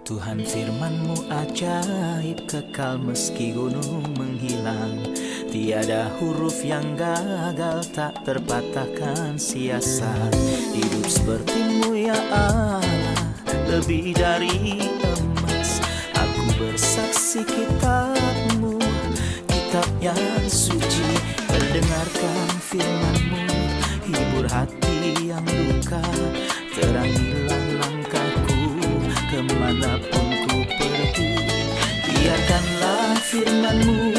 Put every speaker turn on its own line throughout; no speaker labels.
Tuhan firman-Mu ajaib, kekal meski gunung menghilang. Tiada huruf yang gagal, tak terpatahkan siasat. Hidup seperti-Mu ya Allah, lebih dari emas. Aku bersaksi kitab-Mu, kitab yang suci. Terdengarkan firman-Mu, hibur hati yang duka. Terangilah langkahku kemanapun ku pergi. Biarkanlah firman-Mu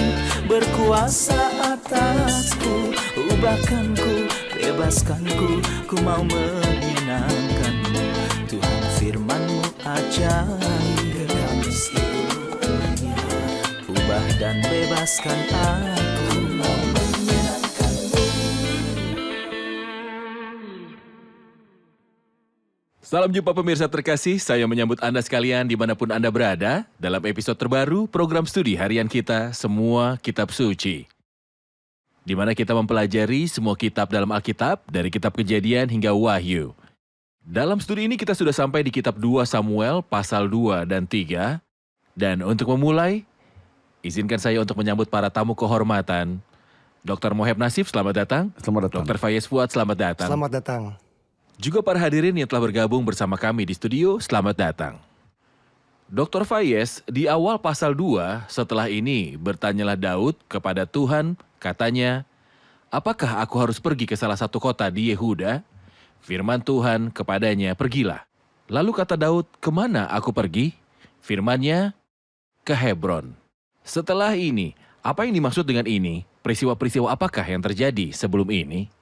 berkuasa atasku. Ubahkanku, bebaskanku, ku mau menyenangkan-Mu. Tuhan firman-Mu ajaib, kekal meski gunungnya. Ubah dan bebaskan aku, mau menyenangkan-Mu.
Salam jumpa pemirsa terkasih, saya menyambut Anda sekalian dimanapun Anda berada dalam episode terbaru program studi harian kita, Semua Kitab Suci. Di mana kita mempelajari semua kitab dalam Alkitab, dari kitab Kejadian hingga Wahyu. Dalam studi ini kita sudah sampai di kitab 2 Samuel pasal 2 dan 3. Dan untuk memulai, izinkan saya untuk menyambut para tamu kehormatan. Dr. Moheb Nasif, selamat datang.
Selamat datang.
Dr. Fayez Fuad, selamat datang.
Selamat datang.
Juga para hadirin yang telah bergabung bersama kami di studio, selamat datang. Dr. Fayez, di awal pasal 2, setelah ini bertanyalah Daud kepada Tuhan, katanya, apakah aku harus pergi ke salah satu kota di Yehuda? Firman Tuhan kepadanya, pergilah. Lalu kata Daud, kemana aku pergi? Firman-Nya, ke Hebron. Setelah ini, apa yang dimaksud dengan ini? Peristiwa-peristiwa apakah yang terjadi sebelum ini?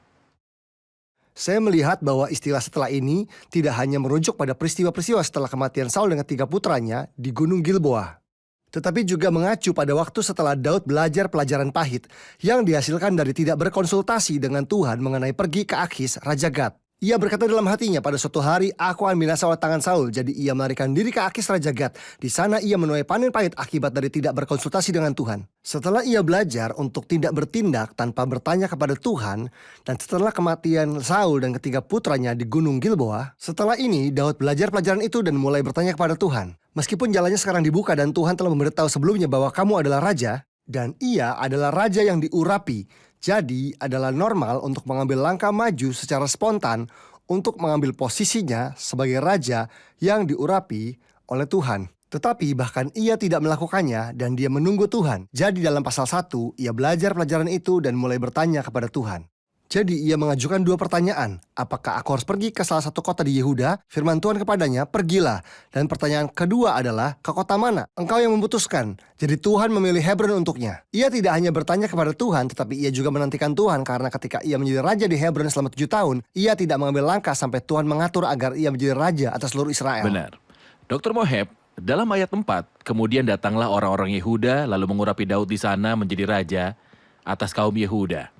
Saya melihat bahwa istilah setelah ini tidak hanya merujuk pada peristiwa-peristiwa setelah kematian Saul dengan 3 putranya di Gunung Gilboa, tetapi juga mengacu pada waktu setelah Daud belajar pelajaran pahit yang dihasilkan dari tidak berkonsultasi dengan Tuhan mengenai pergi ke Akhis, Raja Gad. Ia berkata dalam hatinya, pada suatu hari aku akan binasa oleh tangan Saul. Jadi ia melarikan diri ke Akhis, Raja Gad. Di sana ia menuai panen pahit akibat dari tidak berkonsultasi dengan Tuhan. Setelah ia belajar untuk tidak bertindak tanpa bertanya kepada Tuhan, dan setelah kematian Saul dan ketiga putranya di Gunung Gilboa, setelah ini Daud belajar pelajaran itu dan mulai bertanya kepada Tuhan. Meskipun jalannya sekarang dibuka dan Tuhan telah memberitahu sebelumnya bahwa kamu adalah raja, dan ia adalah raja yang diurapi, jadi adalah normal untuk mengambil langkah maju secara spontan untuk mengambil posisinya sebagai raja yang diurapi oleh Tuhan. Tetapi bahkan ia tidak melakukannya dan dia menunggu Tuhan. Jadi dalam pasal 1, ia belajar pelajaran itu dan mulai bertanya kepada Tuhan. Jadi ia mengajukan 2 pertanyaan. Apakah aku harus pergi ke salah satu kota di Yehuda? Firman Tuhan kepadanya, pergilah. Dan pertanyaan kedua adalah, ke kota mana? Engkau yang memutuskan. Jadi Tuhan memilih Hebron untuknya. Ia tidak hanya bertanya kepada Tuhan, tetapi ia juga menantikan Tuhan karena ketika ia menjadi raja di Hebron selama 7 tahun, ia tidak mengambil langkah sampai Tuhan mengatur agar ia menjadi raja atas seluruh Israel.
Benar. Dr. Moheb, dalam ayat 4, kemudian datanglah orang-orang Yehuda lalu mengurapi Daud di sana menjadi raja atas kaum Yehuda.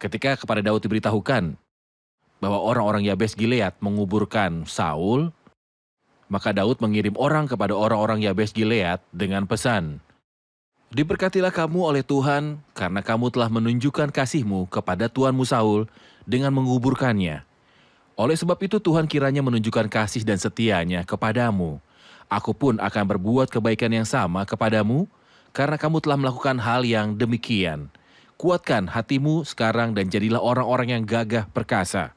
Ketika kepada Daud diberitahukan bahwa orang-orang Yabes Gilead menguburkan Saul, maka Daud mengirim orang kepada orang-orang Yabes Gilead dengan pesan, diberkatilah kamu oleh Tuhan karena kamu telah menunjukkan kasih-Mu kepada tuanmu Saul dengan menguburkannya. Oleh sebab itu Tuhan kiranya menunjukkan kasih dan setianya kepadamu. Aku pun akan berbuat kebaikan yang sama kepadamu karena kamu telah melakukan hal yang demikian. Kuatkan hatimu sekarang dan jadilah orang-orang yang gagah perkasa.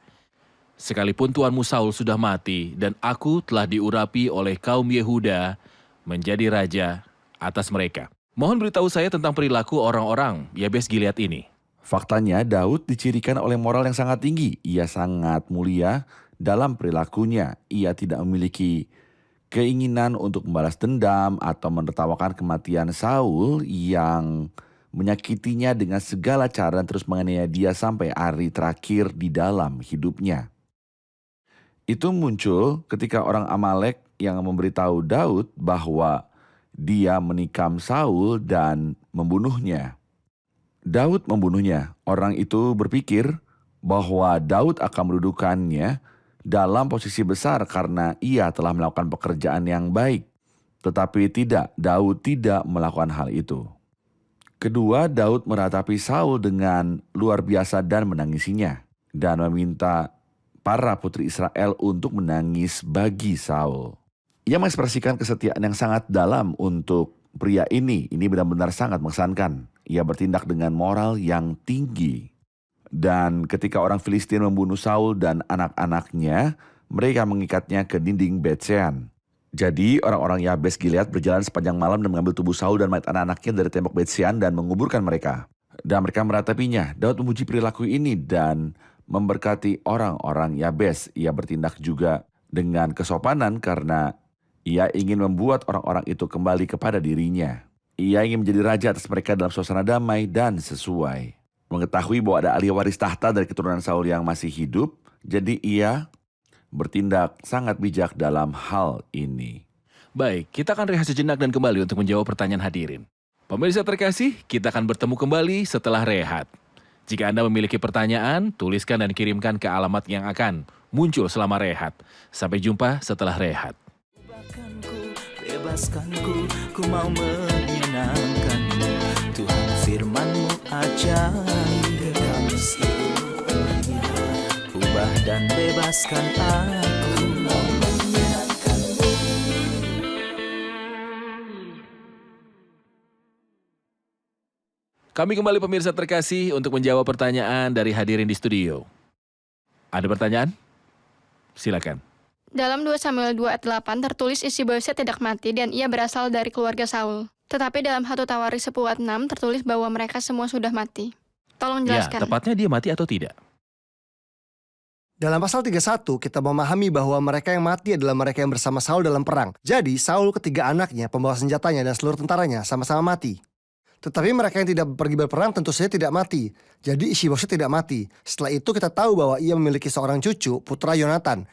Sekalipun tuanmu Saul sudah mati dan aku telah diurapi oleh kaum Yehuda menjadi raja atas mereka. Mohon beritahu saya tentang perilaku orang-orang Yabes Gilead ini.
Faktanya Daud dicirikan oleh moral yang sangat tinggi. Ia sangat mulia dalam perilakunya. Ia tidak memiliki keinginan untuk membalas dendam atau menertawakan kematian Saul yang menyakitinya dengan segala cara dan terus menganiaya dia sampai hari terakhir di dalam hidupnya. Itu muncul ketika orang Amalek yang memberitahu Daud bahwa dia menikam Saul dan membunuhnya. Daud membunuhnya. Orang itu berpikir bahwa Daud akan mendudukannya dalam posisi besar karena ia telah melakukan pekerjaan yang baik. Tetapi tidak, Daud tidak melakukan hal itu. Kedua, Daud meratapi Saul dengan luar biasa dan menangisinya, dan meminta para putri Israel untuk menangis bagi Saul. Ia mengekspresikan kesetiaan yang sangat dalam untuk pria ini. Ini benar-benar sangat mengesankan. Ia bertindak dengan moral yang tinggi. Dan ketika orang Filistin membunuh Saul dan anak-anaknya, mereka mengikatnya ke dinding Bet-Shean. Jadi orang-orang Yabes Gilead berjalan sepanjang malam dan mengambil tubuh Saul dan mayat anak-anaknya dari tembok Bet-Shean dan menguburkan mereka. Dan mereka meratapinya. Daud memuji perilaku ini dan memberkati orang-orang Yabes. Ia bertindak juga dengan kesopanan karena ia ingin membuat orang-orang itu kembali kepada dirinya. Ia ingin menjadi raja atas mereka dalam suasana damai dan sesuai. Mengetahui bahwa ada ahli waris tahta dari keturunan Saul yang masih hidup, jadi ia bertindak sangat bijak dalam hal ini.
Baik, kita akan rehat sejenak dan kembali untuk menjawab pertanyaan hadirin. Pemirsa terkasih, kita akan bertemu kembali setelah rehat. Jika Anda memiliki pertanyaan, tuliskan dan kirimkan ke alamat yang akan muncul selama rehat. Sampai jumpa setelah rehat.
Bebaskanku, ku mau menyenangkanmu. Tuhan firman-Mu ajaib, kekal meski gunung. Ubah dan bebaskan aku, mau menyenangkanmu.
Kami kembali pemirsa terkasih untuk menjawab pertanyaan dari hadirin di studio. Ada pertanyaan? Silakan.
Dalam 2 Samuel 2 ayat 8 tertulis Isi-Boset tidak mati dan ia berasal dari keluarga Saul. Tetapi dalam 1 Tawarik 10 ayat 6 tertulis bahwa mereka semua sudah mati. Tolong
Ya,
jelaskan.
tepatnya dia mati atau tidak?
Dalam pasal 31, kita memahami bahwa mereka yang mati adalah mereka yang bersama Saul dalam perang. Jadi, Saul ketiga anaknya, pembawa senjatanya, dan seluruh tentaranya sama-sama mati. Tetapi mereka yang tidak pergi berperang tentu saja tidak mati. Jadi Isi-Boset tidak mati. Setelah itu kita tahu bahwa ia memiliki seorang cucu, putra Yonatan.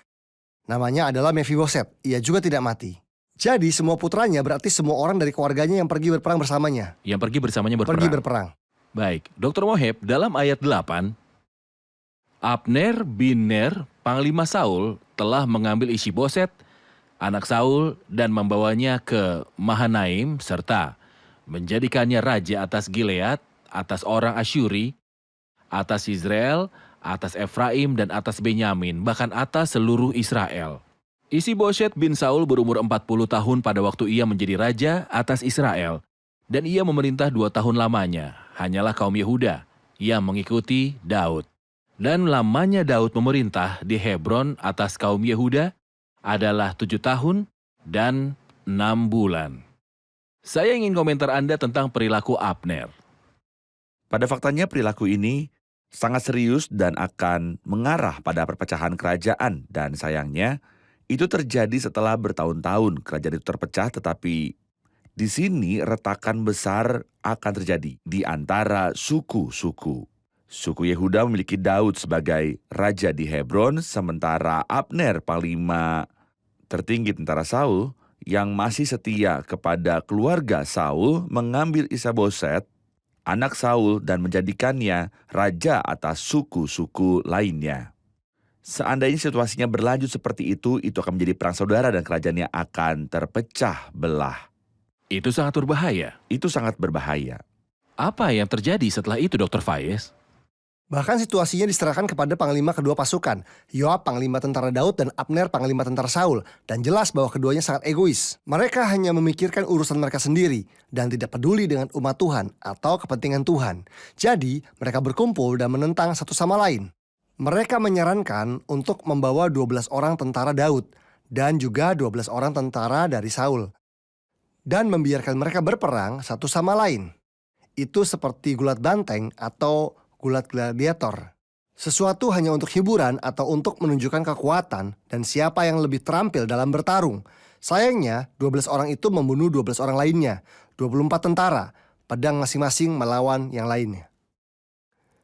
Namanya adalah Mefiboset. Ia juga tidak mati. Jadi semua putranya berarti semua orang dari keluarganya yang pergi berperang bersamanya.
Yang pergi bersamanya berperang.
Pergi berperang.
Baik, Dr. Moheb, dalam ayat 8, Abner bin Ner, Panglima Saul, telah mengambil Isi-Boset, anak Saul, dan membawanya ke Mahanaim, serta menjadikannya raja atas Gilead, atas orang Asyuri, atas Israel, atas Efraim, dan atas Benyamin, bahkan atas seluruh Israel. Isi-Boset bin Saul berumur 40 tahun pada waktu ia menjadi raja atas Israel, dan ia memerintah 2 tahun lamanya. Hanyalah kaum Yehuda yang mengikuti Daud. Dan lamanya Daud memerintah di Hebron atas kaum Yehuda adalah 7 tahun dan 6 bulan. Saya ingin komentar Anda tentang perilaku Abner.
Pada faktanya perilaku ini sangat serius dan akan mengarah pada perpecahan kerajaan. Dan sayangnya, itu terjadi setelah bertahun-tahun kerajaan itu terpecah, tetapi di sini retakan besar akan terjadi di antara suku-suku. Suku Yehuda memiliki Daud sebagai raja di Hebron, sementara Abner, panglima tertinggi tentara Saul, yang masih setia kepada keluarga Saul, mengambil Isi-Boset, anak Saul, dan menjadikannya raja atas suku-suku lainnya. Seandainya situasinya berlanjut seperti itu akan menjadi perang saudara dan kerajaannya akan terpecah belah.
Itu sangat berbahaya.
Itu sangat berbahaya.
Apa yang terjadi setelah itu, Dr. Faiz?
Bahkan situasinya diserahkan kepada panglima kedua pasukan, Yoab panglima tentara Daud dan Abner panglima tentara Saul, dan jelas bahwa keduanya sangat egois. Mereka hanya memikirkan urusan mereka sendiri dan tidak peduli dengan umat Tuhan atau kepentingan Tuhan. Jadi, mereka berkumpul dan menentang satu sama lain. Mereka menyarankan untuk membawa 12 orang tentara Daud dan juga 12 orang tentara dari Saul, dan membiarkan mereka berperang satu sama lain. Itu seperti gulat banteng atau gulat gladiator. Sesuatu hanya untuk hiburan atau untuk menunjukkan kekuatan dan siapa yang lebih terampil dalam bertarung. Sayangnya, 12 orang itu membunuh 12 orang lainnya, 24 tentara, pedang masing-masing melawan yang lainnya.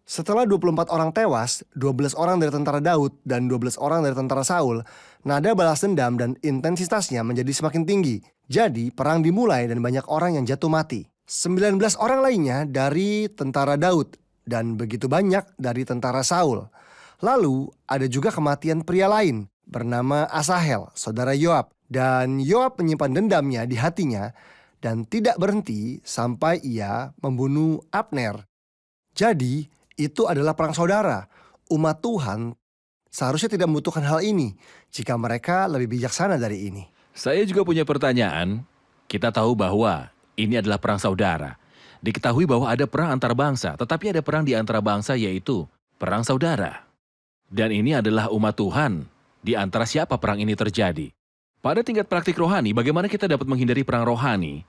Setelah 24 orang tewas, 12 orang dari tentara Daud dan 12 orang dari tentara Saul, nada balas dendam dan intensitasnya menjadi semakin tinggi. Jadi, perang dimulai dan banyak orang yang jatuh mati. 19 orang lainnya dari tentara Daud dan begitu banyak dari tentara Saul. Lalu, ada juga kematian pria lain bernama Asahel, saudara Yoab. Dan Yoab menyimpan dendamnya di hatinya dan tidak berhenti sampai ia membunuh Abner. Jadi, itu adalah perang saudara. Umat Tuhan seharusnya tidak membutuhkan hal ini jika mereka lebih bijaksana dari ini.
Saya juga punya pertanyaan. Kita tahu bahwa ini adalah perang saudara. Diketahui bahwa ada perang antar bangsa, tetapi ada perang di antara bangsa yaitu perang saudara. Dan ini adalah umat Tuhan. Di antara siapa perang ini terjadi? Pada tingkat praktik rohani, bagaimana kita dapat menghindari perang rohani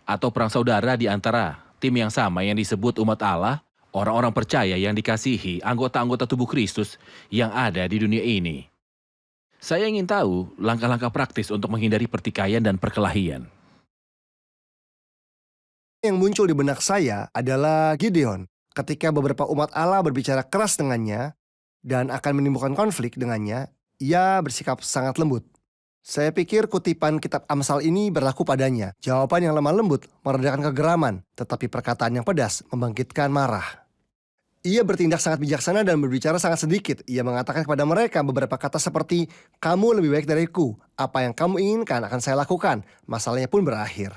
atau perang saudara di antara tim yang sama yang disebut umat Allah, orang-orang percaya yang dikasihi, anggota-anggota tubuh Kristus yang ada di dunia ini? Saya ingin tahu langkah-langkah praktis untuk menghindari pertikaian dan perkelahian.
Yang muncul di benak saya adalah Gideon. Ketika beberapa umat Allah berbicara keras dengannya dan akan menimbulkan konflik dengannya, ia bersikap sangat lembut. Saya pikir kutipan kitab Amsal ini berlaku padanya. Jawaban yang lemah lembut meredakan kegeraman, tetapi perkataan yang pedas membangkitkan marah. Ia bertindak sangat bijaksana dan berbicara sangat sedikit. Ia mengatakan kepada mereka beberapa kata seperti, "Kamu lebih baik dariku. Apa yang kamu inginkan akan saya lakukan." Masalahnya pun berakhir.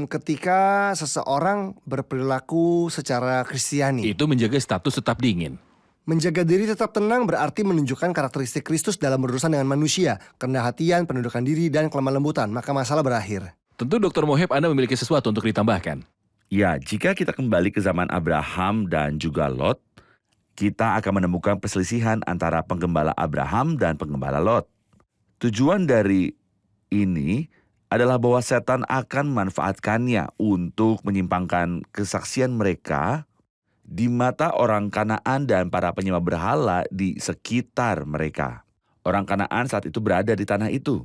Ketika seseorang berperilaku secara Kristiani.
Itu menjaga status tetap dingin.
Menjaga diri tetap tenang berarti menunjukkan karakteristik Kristus dalam berurusan dengan manusia, kerendahan hatian, pendudukan diri, dan kelemah lembutan, maka masalah berakhir.
Tentu Dr. Moheb Anda memiliki sesuatu untuk ditambahkan.
Ya, jika kita kembali ke zaman Abraham dan juga Lot, kita akan menemukan perselisihan antara penggembala Abraham dan penggembala Lot. Tujuan dari ini adalah bahwa setan akan memanfaatkannya untuk menyimpangkan kesaksian mereka di mata orang Kanaan dan para penyembah berhala di sekitar mereka. Orang Kanaan saat itu berada di tanah itu.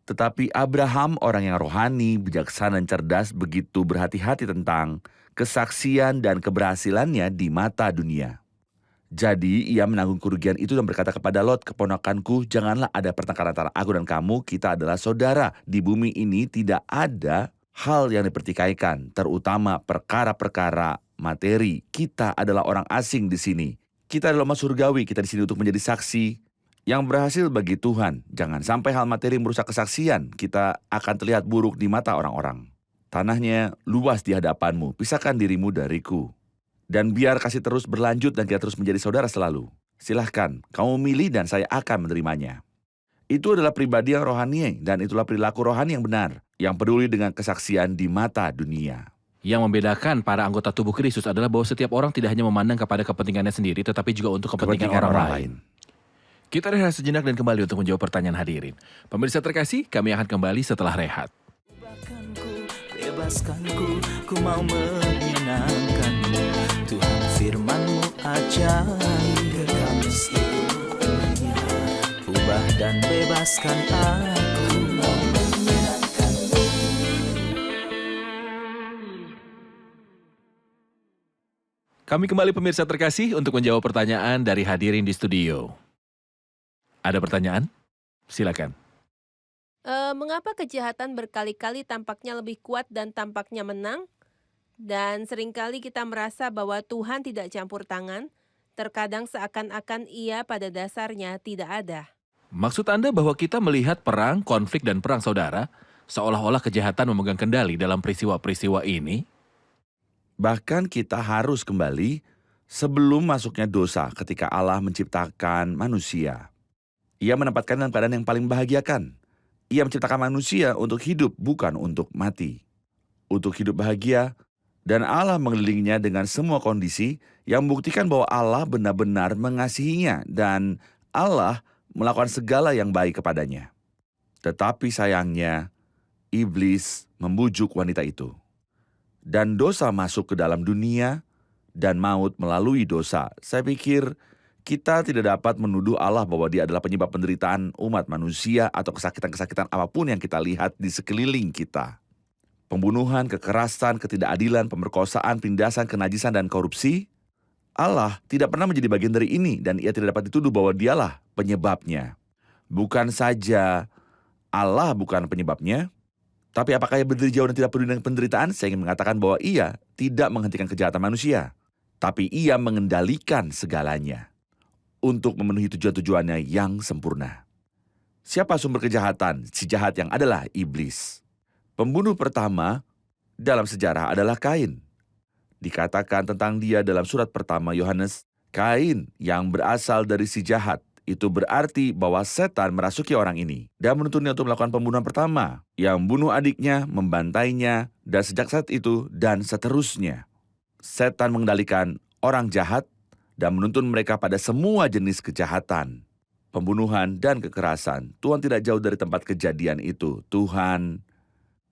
Tetapi Abraham, orang yang rohani, bijaksana dan cerdas, begitu berhati-hati tentang kesaksian dan keberhasilannya di mata dunia. Jadi ia menanggung kerugian itu dan berkata kepada Lot, "Keponakanku, janganlah ada pertengkaran antara aku dan kamu, kita adalah saudara. Di bumi ini tidak ada hal yang dipertikaikan, terutama perkara-perkara materi. Kita adalah orang asing di sini. Kita adalah umat surgawi, kita di sini untuk menjadi saksi yang berhasil bagi Tuhan. Jangan sampai hal materi merusak kesaksian, kita akan terlihat buruk di mata orang-orang. Tanahnya luas di hadapanmu, pisahkan dirimu dariku. Dan biar kasih terus berlanjut dan kita terus menjadi saudara selalu. Silahkan, kamu milih dan saya akan menerimanya." Itu adalah pribadi yang rohani dan itulah perilaku rohani yang benar, yang peduli dengan kesaksian di mata dunia.
Yang membedakan para anggota tubuh Kristus adalah bahwa setiap orang tidak hanya memandang kepada kepentingannya sendiri, tetapi juga untuk kepentingan orang lain. Kita rehat sejenak dan kembali untuk menjawab pertanyaan hadirin. Pemirsa terkasih, kami akan kembali setelah rehat.
Bebaskanku, ku mau menyenangkanmu. Tuhan firman-Mu ajaib, kekal seluruhnya. Ubah dan bebaskan aku, mau menyenangkanmu.
Kami kembali pemirsa terkasih untuk menjawab pertanyaan dari hadirin di studio. Ada pertanyaan? Silakan.
Mengapa kejahatan berkali-kali tampaknya lebih kuat dan tampaknya menang? Dan seringkali kita merasa bahwa Tuhan tidak campur tangan, terkadang seakan-akan ia pada dasarnya tidak ada.
Maksud Anda bahwa kita melihat perang, konflik, dan perang saudara, seolah-olah kejahatan memegang kendali dalam peristiwa-peristiwa ini?
Bahkan kita harus kembali sebelum masuknya dosa ketika Allah menciptakan manusia. Ia menempatkan dalam keadaan yang paling membahagiakan. Ia menciptakan manusia untuk hidup, bukan untuk mati. Untuk hidup bahagia, dan Allah mengelilinginya dengan semua kondisi yang membuktikan bahwa Allah benar-benar mengasihinya dan Allah melakukan segala yang baik kepadanya. Tetapi sayangnya, iblis membujuk wanita itu. Dan dosa masuk ke dalam dunia dan maut melalui dosa. Saya pikir kita tidak dapat menuduh Allah bahwa dia adalah penyebab penderitaan umat manusia atau kesakitan-kesakitan apapun yang kita lihat di sekeliling kita. Pembunuhan, kekerasan, ketidakadilan, pemerkosaan, penindasan, kenajisan, dan korupsi. Allah tidak pernah menjadi bagian dari ini dan ia tidak dapat dituduh bahwa dialah penyebabnya. Bukan saja Allah bukan penyebabnya, tapi apakah ia berdiri jauh dan tidak peduli dengan penderitaan? Saya ingin mengatakan bahwa ia tidak menghentikan kejahatan manusia, tapi ia mengendalikan segalanya untuk memenuhi tujuan-tujuannya yang sempurna. Siapa sumber kejahatan? Si jahat yang adalah iblis. Pembunuh pertama dalam sejarah adalah Kain. Dikatakan tentang dia dalam surat pertama Yohanes, Kain yang berasal dari si jahat, Itu berarti bahwa setan merasuki orang ini dan menuntunnya untuk melakukan pembunuhan pertama. Yang membunuh adiknya, membantainya, dan sejak saat itu dan seterusnya. Setan mengendalikan orang jahat dan menuntun mereka pada semua jenis kejahatan. Pembunuhan dan kekerasan. Tuhan tidak jauh dari tempat kejadian itu. Tuhan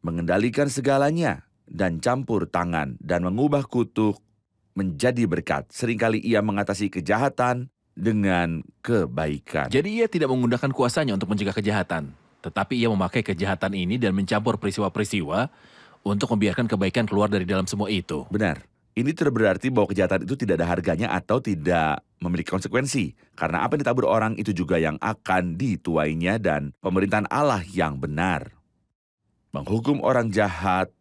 mengendalikan segalanya dan campur tangan dan mengubah kutuk menjadi berkat. Seringkali ia mengatasi kejahatan dengan kebaikan.
Jadi ia tidak menggunakan kuasanya untuk mencegah kejahatan, tetapi ia memakai kejahatan ini dan mencampur peristiwa-peristiwa untuk membiarkan kebaikan keluar dari dalam semua itu.
Benar. Ini tidak berarti bahwa kejahatan itu tidak ada harganya atau tidak memiliki konsekuensi. Karena apa yang ditabur orang itu juga yang akan dituainya dan pemerintahan Allah yang benar. Menghukum orang jahat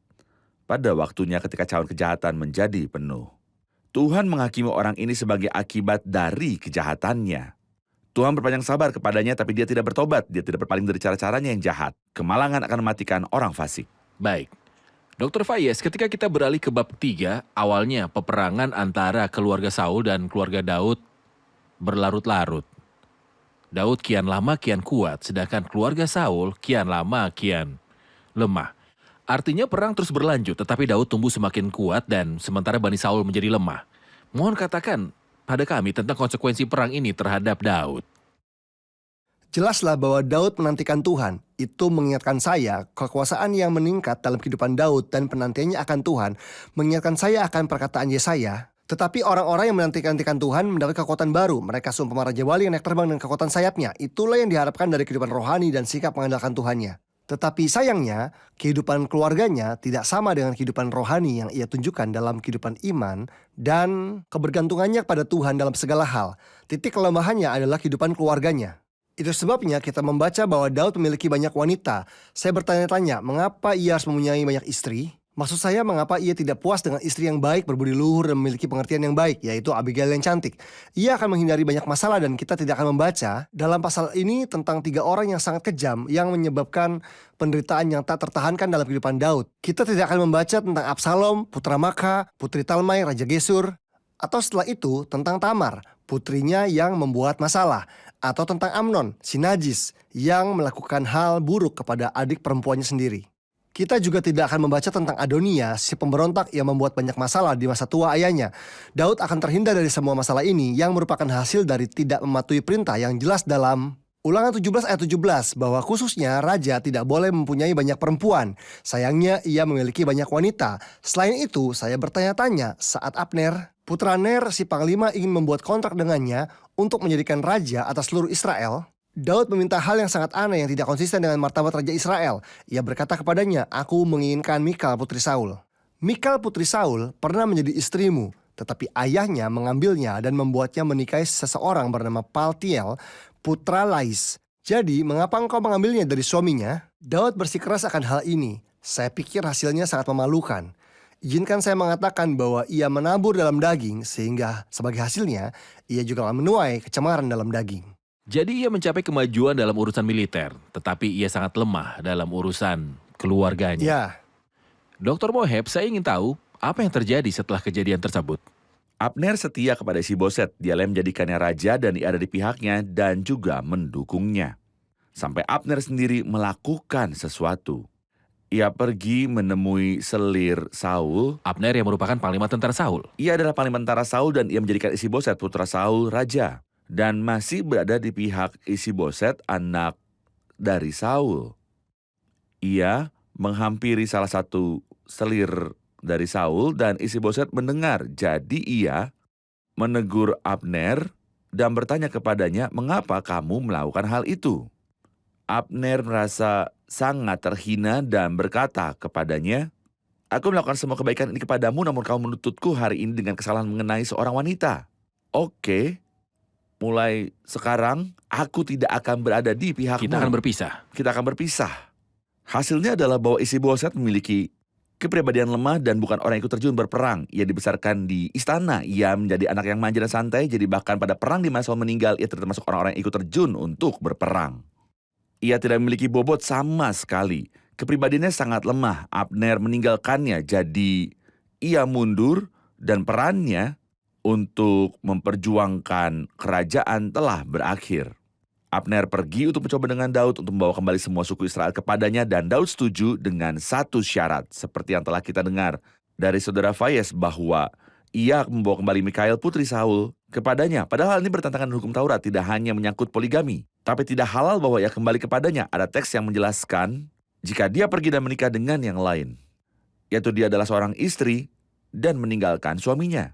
pada waktunya ketika cawan kejahatan menjadi penuh. Tuhan menghakimi orang ini sebagai akibat dari kejahatannya. Tuhan berpanjang sabar kepadanya tapi dia tidak bertobat. Dia tidak berpaling dari cara-caranya yang jahat. Kemalangan akan mematikan orang fasik.
Baik. Dr. Fayez, ketika kita beralih ke bab 3, awalnya peperangan antara keluarga Saul dan keluarga Daud berlarut-larut. Daud kian lama kian kuat, sedangkan keluarga Saul kian lama kian lemah. Artinya perang terus berlanjut, tetapi Daud tumbuh semakin kuat dan sementara Bani Saul menjadi lemah. Mohon katakan pada kami tentang konsekuensi perang ini terhadap Daud.
Jelaslah bahwa Daud menantikan Tuhan. Itu mengingatkan saya kekuasaan yang meningkat dalam kehidupan Daud dan penantiannya akan Tuhan mengingatkan saya akan perkataan Yesaya. Tetapi orang-orang yang menantikan Tuhan mendapat kekuatan baru. Mereka seumpama Raja Wali yang naik terbang dengan kekuatan sayapnya. Itulah yang diharapkan dari kehidupan rohani dan sikap mengandalkan Tuhannya. Tetapi sayangnya, kehidupan keluarganya tidak sama dengan kehidupan rohani yang ia tunjukkan dalam kehidupan iman dan kebergantungannya kepada Tuhan dalam segala hal. Titik kelemahannya adalah kehidupan keluarganya. Itu sebabnya kita membaca bahwa Daud memiliki banyak wanita. Saya bertanya-tanya, mengapa ia harus mempunyai banyak istri? Maksud saya, mengapa ia tidak puas dengan istri yang baik, berbudi luhur, dan memiliki pengertian yang baik, yaitu Abigail yang cantik. Ia akan menghindari banyak masalah dan kita tidak akan membaca dalam pasal ini tentang 3 orang yang sangat kejam yang menyebabkan penderitaan yang tak tertahankan dalam kehidupan Daud. Kita tidak akan membaca tentang Absalom, putra Maakah, putri Talmai, Raja Gesur, atau setelah itu tentang Tamar, putrinya yang membuat masalah, atau tentang Amnon, si najis, yang melakukan hal buruk kepada adik perempuannya sendiri. Kita juga tidak akan membaca tentang Adonia, si pemberontak yang membuat banyak masalah di masa tua ayahnya. Daud akan terhindar dari semua masalah ini yang merupakan hasil dari tidak mematuhi perintah yang jelas dalam Ulangan 17 ayat 17 bahwa khususnya raja tidak boleh mempunyai banyak perempuan. Sayangnya ia memiliki banyak wanita. Selain itu, saya bertanya-tanya saat Abner, putra Ner si panglima ingin membuat kontrak dengannya untuk menjadikan raja atas seluruh Israel. Daud meminta hal yang sangat aneh yang tidak konsisten dengan martabat Raja Israel. Ia berkata kepadanya, aku menginginkan Mikal putri Saul. Mikal putri Saul pernah menjadi istrimu, tetapi ayahnya mengambilnya dan membuatnya menikahi seseorang bernama Paltiel, putra Lais. Jadi, mengapa engkau mengambilnya dari suaminya? Daud bersikeras akan hal ini. Saya pikir hasilnya sangat memalukan. Izinkan saya mengatakan bahwa ia menabur dalam daging, sehingga sebagai hasilnya, ia juga menuai kecemaran dalam daging.
Jadi ia mencapai kemajuan dalam urusan militer, tetapi ia sangat lemah dalam urusan keluarganya.
Ya,
Dr. Moheb, saya ingin tahu apa yang terjadi setelah kejadian tersebut.
Abner setia kepada Isiboset. Dialah yang menjadikannya raja dan ia ada di pihaknya dan juga mendukungnya. Sampai Abner sendiri melakukan sesuatu. Ia pergi menemui selir Saul.
Abner yang merupakan panglima tentara Saul.
Ia adalah panglima tentara Saul dan ia menjadikan Isiboset putra Saul raja. Dan masih berada di pihak Isiboset anak dari Saul. Ia menghampiri salah satu selir dari Saul dan Isiboset mendengar. Jadi ia menegur Abner dan bertanya kepadanya, mengapa kamu melakukan hal itu? Abner merasa sangat terhina dan berkata kepadanya, aku melakukan semua kebaikan ini kepadamu namun kamu menuntutku hari ini dengan kesalahan mengenai seorang wanita. Oke, mulai sekarang aku tidak akan berada di pihakmu.
Kita akan berpisah.
Kita akan berpisah. Hasilnya adalah bahwa Isiboset memiliki kepribadian lemah dan bukan orang yang ikut terjun berperang. Ia dibesarkan di istana. Ia menjadi anak yang manja dan santai. Jadi bahkan pada perang di masa Saul meninggal, ia termasuk orang-orang yang ikut terjun untuk berperang. Ia tidak memiliki bobot sama sekali. Kepribadiannya sangat lemah. Abner meninggalkannya. Jadi ia mundur dan perannya untuk memperjuangkan kerajaan telah berakhir. Abner pergi untuk mencoba dengan Daud untuk membawa kembali semua suku Israel kepadanya dan Daud setuju dengan satu syarat seperti yang telah kita dengar dari saudara Fayez bahwa ia membawa kembali Mikhael putri Saul kepadanya. Padahal ini bertentangan dengan hukum Taurat, tidak hanya menyangkut poligami, tapi tidak halal bahwa ia kembali kepadanya. Ada teks yang menjelaskan jika dia pergi dan menikah dengan yang lain, yaitu dia adalah seorang istri dan meninggalkan suaminya.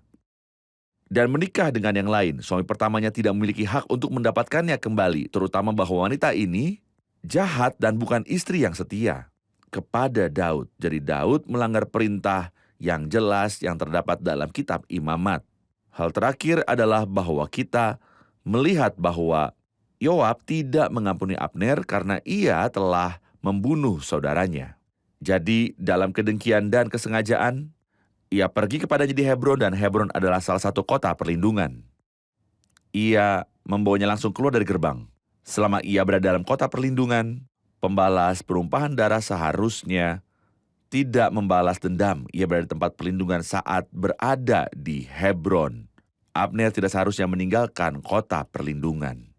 Dan menikah dengan yang lain, suami pertamanya tidak memiliki hak untuk mendapatkannya kembali, terutama bahwa wanita ini jahat dan bukan istri yang setia kepada Daud. Jadi Daud melanggar perintah yang jelas yang terdapat dalam kitab Imamat. Hal terakhir adalah bahwa kita melihat bahwa Yoab tidak mengampuni Abner karena ia telah membunuh saudaranya. Jadi dalam kedengkian dan kesengajaan, ia pergi kepadanya di Hebron dan Hebron adalah salah satu kota perlindungan. Ia membawanya langsung keluar dari gerbang. Selama ia berada dalam kota perlindungan, pembalas perumpahan darah seharusnya tidak membalas dendam. Ia berada di tempat perlindungan saat berada di Hebron. Abner tidak seharusnya meninggalkan kota perlindungan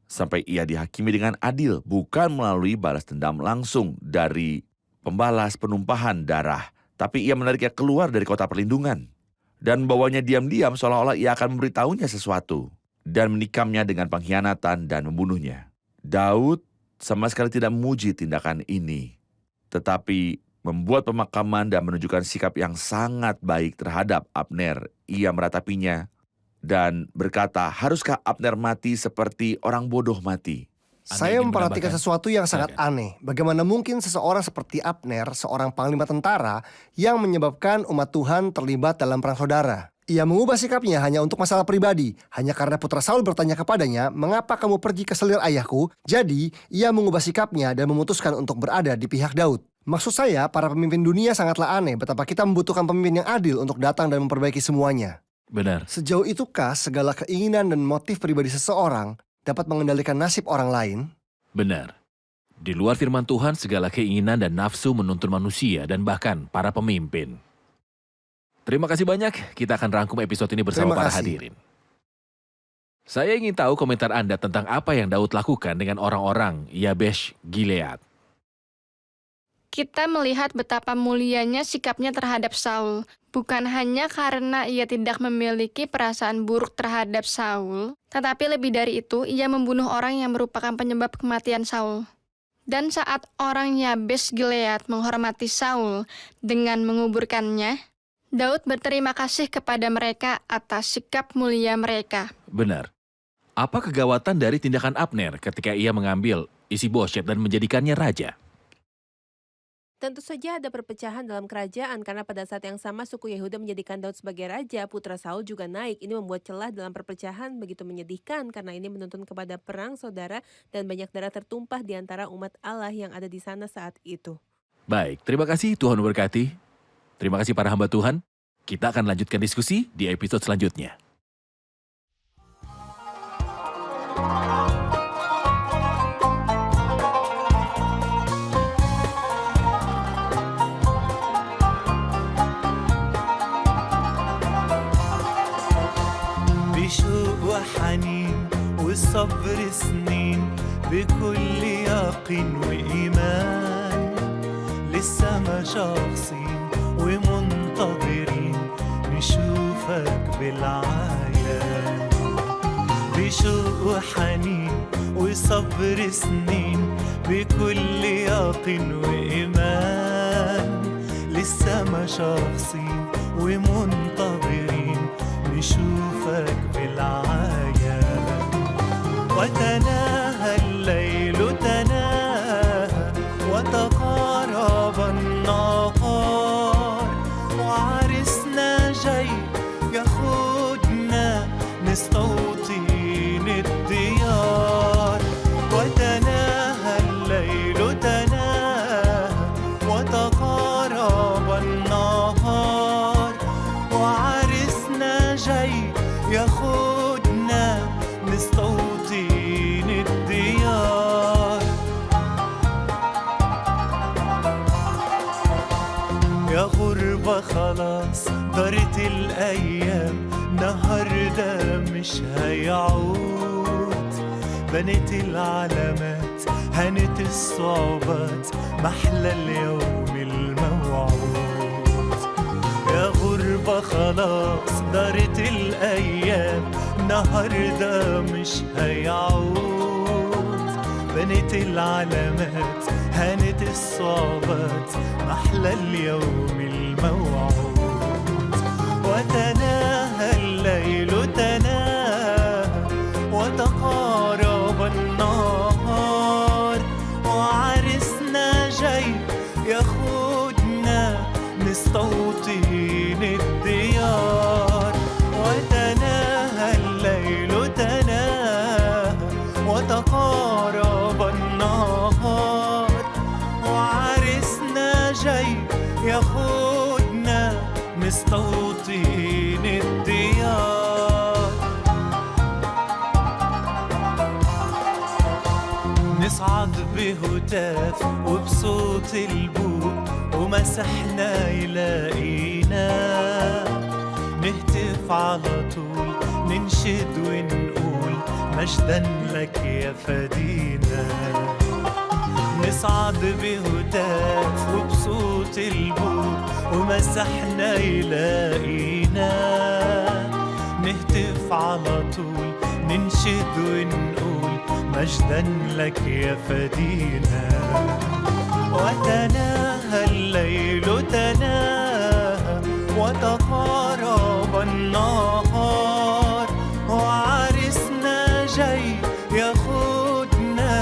sampai ia dihakimi dengan adil, bukan melalui balas dendam langsung dari pembalas penumpahan darah. Tapi ia menariknya keluar dari kota perlindungan dan membawanya diam-diam seolah-olah ia akan memberitahunya sesuatu dan menikamnya dengan pengkhianatan dan membunuhnya. Daud sama sekali tidak memuji tindakan ini, tetapi membuat pemakaman dan menunjukkan sikap yang sangat baik terhadap Abner. Ia meratapinya dan berkata, haruskah Abner mati seperti orang bodoh mati?
Saya
ingin
memperhatikan
menambahkan.
sesuatu yang sangat aneh. Bagaimana mungkin seseorang seperti Abner, seorang panglima tentara, yang menyebabkan umat Tuhan terlibat dalam perang saudara. Ia mengubah sikapnya hanya untuk masalah pribadi, hanya karena putra Saul bertanya kepadanya, mengapa kamu pergi ke selir ayahku? Jadi, ia mengubah sikapnya dan memutuskan untuk berada di pihak Daud. Maksud saya, para pemimpin dunia sangatlah aneh betapa kita membutuhkan pemimpin yang adil untuk datang dan memperbaiki semuanya.
Benar.
Sejauh itukah segala keinginan dan motif pribadi seseorang dapat mengendalikan nasib orang lain?
Benar. Di luar firman Tuhan, segala keinginan dan nafsu menuntun manusia dan bahkan para pemimpin. Terima kasih banyak. Kita akan rangkum episode ini bersama
Terima
para
kasih.
hadirin. Saya ingin tahu komentar Anda tentang apa yang Daud lakukan dengan orang-orang Yabesh Gilead.
Kita melihat betapa mulianya sikapnya terhadap Saul. Bukan hanya karena ia tidak memiliki perasaan buruk terhadap Saul, tetapi lebih dari itu, ia membunuh orang yang merupakan penyebab kematian Saul. Dan saat orang Yabesh Gilead menghormati Saul dengan menguburkannya, Daud berterima kasih kepada mereka atas sikap mulia mereka.
Benar. Apa kegawatan dari tindakan Abner ketika ia mengambil Isi-Boset dan menjadikannya raja?
Tentu saja ada perpecahan dalam kerajaan karena pada saat yang sama suku Yehuda menjadikan Daud sebagai raja, putra Saul juga naik. Ini membuat celah dalam perpecahan begitu menyedihkan karena ini menuntun kepada perang saudara dan banyak darah tertumpah di antara umat Allah yang ada di sana saat itu.
Baik, terima kasih, Tuhan memberkati. Terima kasih para hamba Tuhan. Kita akan lanjutkan diskusi di episode selanjutnya.
بشوق وحنين والصبر سنين بكل يقين وإيمان لسه ما شخصين ومنتظرين نشوفك بالعيان بشوق وحنين وصبر سنين بكل يقين وإيمان لسه ما شخصين ومنتظرين نشوفك بالعيان وتناهى الليل تناهى وتقارب النهار وعرسنا جاي ياخدنا نستوطن الديار وتناهى الليل تناهى وتقارب النهار وعرسنا جاي ياخدنا نستوطن الديار يا غربة خلاص دارت الأيام نهار ده مش هيعود بنت العلامات هانت الصعوبات محلى اليوم الموعود. يا غربة خلاص دارت الأيام نهار ده مش هيعود. بنت العلامات هانت الصعوبات محلى اليوم الموعود. وتناهى الليل تناهى وتقارب النهار وعرسنا جاي ياخدنا مستوطن الديار. وتناهى الليل تناهى وتقارب النهار وعرسنا جاي ياخدنا مستوطن الديار. نصعد بهتاف وبصوت البوق ومسحنا يلاقينا. نهتف على طول ننشد ونقول مجدا لك يا فدينا. نصعد بهتاف وبصوت البوق ومسحنا يلاقينا. نهتف على طول ننشد ونقول مجدا لك يا فدينا. وتناهى الليل تناهى وتقارب النهار وعرسنا جاي ياخدنا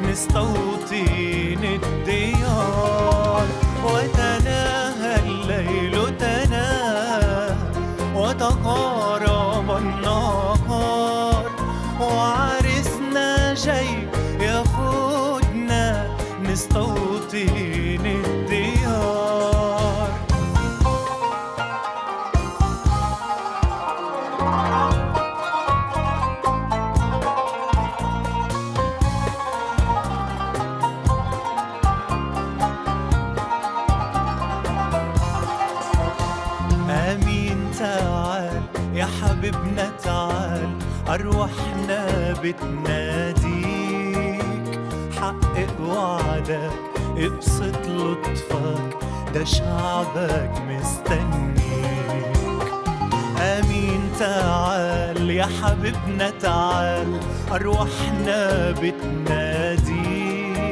مستوطن الديار. وتناهى الليل تناهى وتقارب النهار وعرسنا جاي ياخدنا مستوطن الديار. آمين تعال يا حبيبنا تعال أرواحنا بتناديك. حقق وعدك ابسط لطفك ده شعبك مستنيك. آمين تعال يا حبيبنا تعال أرواحنا بتناديك.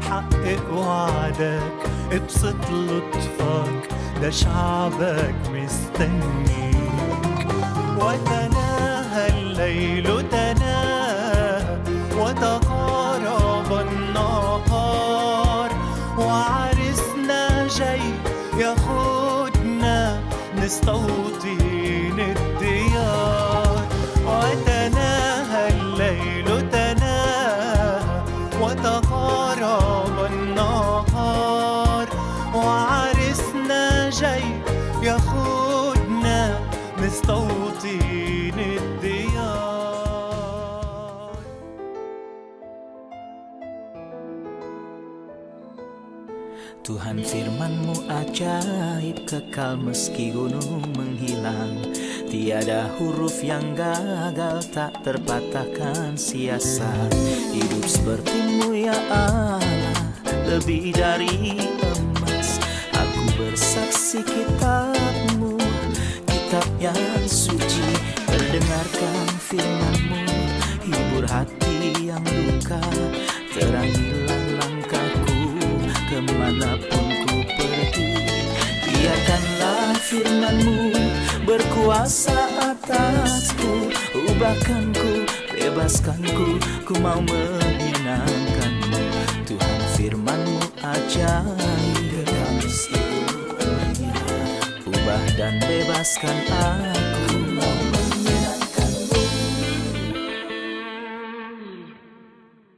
حقق وعدك ابسط لطفك ده شعبك مستنيك. وتناهى الليل تناهى وتقارب النهار وعرسنا جاي ياخدنا نستوطن الديار. وتناهى الليل تناهى وتقارب النهار وعرسنا جاي ياخدنا مستوطن الديار.
Tuhan firman-Mu ajaib kekal meski gunung menghilang. Tiada huruf yang gagal tak terpatahkan sia-sia. Hidup seperti-Mu ya Allah lebih dari emas. Aku bersaksi kitab-Mu, kitab yang suci. Terdengarkan firman-Mu, hibur hati yang duka. Terangilah langkahku kemanapun ku pergi. Biarkanlah firman-Mu berkuasa atasku. Ubahkanku, bebaskanku, ku mau menyenangkan-Mu. Tuhan firman-Mu ajaib, ubah dan bebaskan aku.